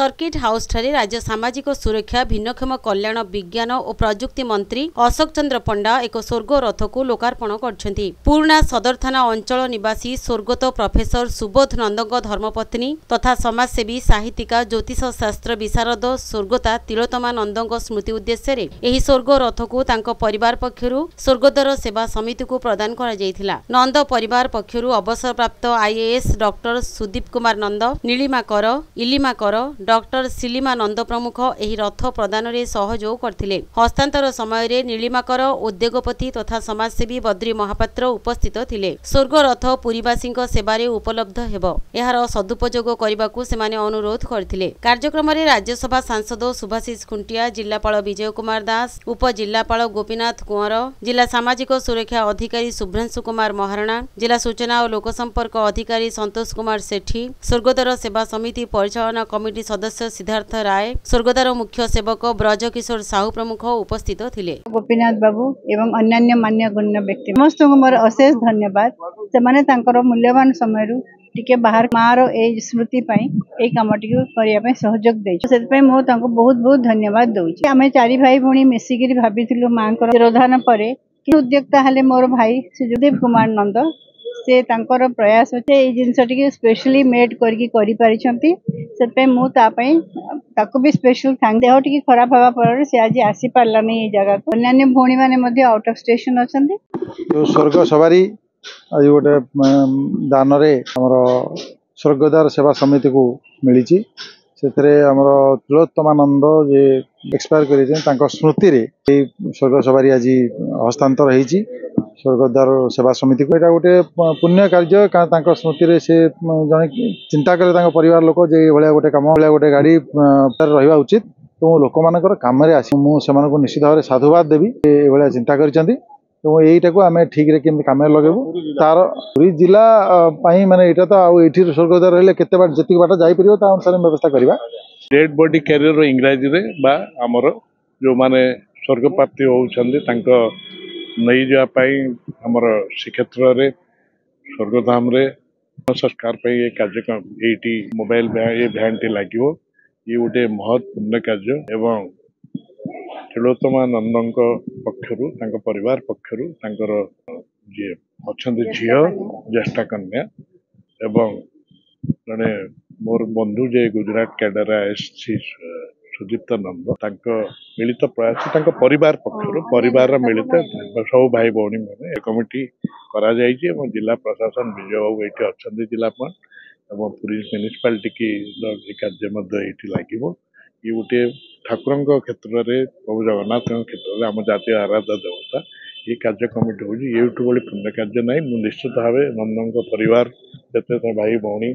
Circuit house ठारे राज्य सामाजिक सुरक्षा भिन्नक्षम कल्याण विज्ञान और प्रजुक्ति मंत्री अशोक चंद्र पंडा एक स्वर्ग रथ को लोकार्पण करछन्ती। पुराना सदर थाना अंचल निवासी स्वर्गत प्रोफेसर सुबोध नंदक धर्मपत्नी तथा समाजसेवी साहित्यिका ज्योतिष शास्त्र विशारद स्वर्गता तिलोत्तमा नंदक स्मृति उद्देश्य रे एही स्वर्ग रथ को तांको परिवार पक्षरु स्वर्गद्वार सेवा समिति को प्रदान करा जायथिला। नंद परिवार पक्षरु अवसरप्राप्त आईएएस डॉक्टर सुदीप कुमार नंद, नीलिमा कर, इलिमा कर, डॉक्टर सिलिमा नंद प्रमुख एही रथ प्रदान रे सहयोग करथिले। हस्तांतर समय रे नीलिमा कर, उद्योगपति तथा समाजसेवी बद्री महापात्र उपस्थित थिले। स्वर्ग रथ पुरीवासी सेवारे उपलब्ध हेबो, एहार सदुपयोग करबाकू सेमाने अनुरोध करथिले। कार्यक्रम रे राज्यसभा सांसद सुभाषिष खुंटिया, जिलापाल विजय कुमार दास, उप जिलापाल गोपीनाथ कुंवर, जिला सामाजिक सुरक्षा अधिकारी शुभ्रांशु कुमार महाराणा, जिला सूचना और लोकसंपर्क अधिकारी संतोष कुमार सेठी, स्वर्गद्वार सेवा समिति परिचालना कमिटी सदस्य सिद्धार्थ राय, स्वर्गद्वार मुख्य सेवक ब्रज किशोर साहू प्रमुख उपस्थित थिले। गोपीनाथ बाबू एवं अन्य मान्य गण्य व्यक्ति समस्त मोर अशेष धन्यवाद। सेमाने तांकर मूल्यवान समय टिके बाहर मार ए स्मृति पई ए कामटी करिया पई सहयोग देइ से पई मो तांको बहुत बहुत धन्यवाद दउची। आमे चारि भाई भणी मिसिकिरी भाबिथिलु मांकर तिरोधान परे कि उद्योक्ता हले मोर भाई सुदीप कुमार नंद से तांकर प्रयास होते ए जिंसटिके स्पेशली मेड करकी करि पारिछंती। से पई मो ता पई ताको भी स्पेशल थैंक देह टिके खराब हवा पर से आज आसी पारला नै ए जगह को। अन्य भणी माने मध्ये आउट ऑफ स्टेशन अछंती। तो स्वर्ग सवारी आज गोटे दान रे हमर स्वर्गद्वार सेवा समिति को मिली से तिलोत्तमानंद जे एक्सपायर कर स्मृति रे स्वर्ग सवारी आज हस्तांतर होती स्वर्गद्वार सेवा समिति को। यहाँ गोटे पुण्य कार्य स्मृति रे से जन चिंता करे परिवार लोक जे भाया गोटे कम भाया गोटे गाड़ी रहा उचित। तो लोक मान कम मुझे निश्चित भाव में साधुवाद देवी ये चिंता कर तो यहीटा को आम ठीक केमती कम लगेबू तार पुरी जिला माने यहाँ तो आठी स्वर्गद्वार रही के जी बाट जापर अनुसार व्यवस्था करवा। डेड बॉडी कैरियर इंग्राजी रे बा आमर जो माने स्वर्ग प्राप्ति होउछन्ते तांको नहीं जापाई हमर श्रीक्षेत्र रे स्वर्गधाम रे संस्कार पे ये कार्यक्रम एटी मोबाइल ये भैन टी लागिवो। ये गोटे महत् पुण्य कार्य एवं तिलोत्तमा नंदक पक्षरु तांको परिवार पक्षरु तांकर जे अछन्ते झियो ज्येष्ठा कन्या एवं जने मोर बंधु जे गुजरात कैडर आईएससी सुदीप्त नंद तांको मिलित प्रयास तांको परिवार पक्षरु परिवार मिलित सब भाई भौणी माने कमिटी करा जायछि एवं जिला प्रशासन विजय बाबू एठी अछन्ते जिलापाल एवं पुलिस म्युनिसिपालिटी की कार्य मध्य एठी लागिवो। ये गोटे ठाकुर क्षेत्र में प्रभु जगन्नाथ क्षेत्र में आम जातीय आराध्य देवता ये कार्य कमिटी हो पुण्य कार्य ना निश्चित भाव नंदन परिवार जिते भाई भौणी